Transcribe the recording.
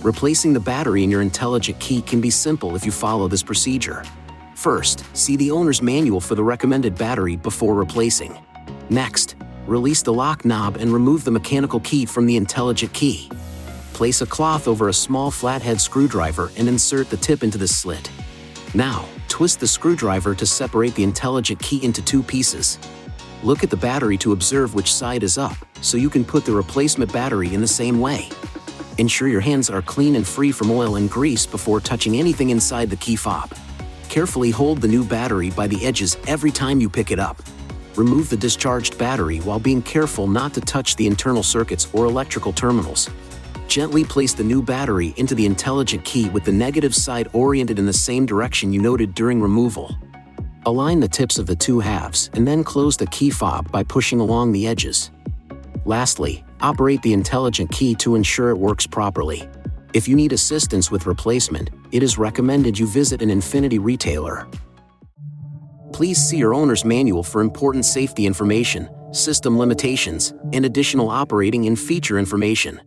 Replacing the battery in your intelligent key can be simple if you follow this procedure. First, see the owner's manual for the recommended battery before replacing. Next, release the lock knob and remove the mechanical key from the intelligent key. Place a cloth over a small flathead screwdriver and insert the tip into this slit. Now, twist the screwdriver to separate the intelligent key into two pieces. Look at the battery to observe which side is up, so you can put the replacement battery in the same way. Ensure your hands are clean and free from oil and grease before touching anything inside the key fob. Carefully hold the new battery by the edges every time you pick it up. Remove the discharged battery while being careful not to touch the internal circuits or electrical terminals. Gently place the new battery into the intelligent key with the negative side oriented in the same direction you noted during removal. Align the tips of the two halves and then close the key fob by pushing along the edges. Lastly, operate the intelligent key to ensure it works properly. If you need assistance with replacement, it is recommended you visit an INFINITI retailer. Please see your owner's manual for important safety information, system limitations, and additional operating and feature information.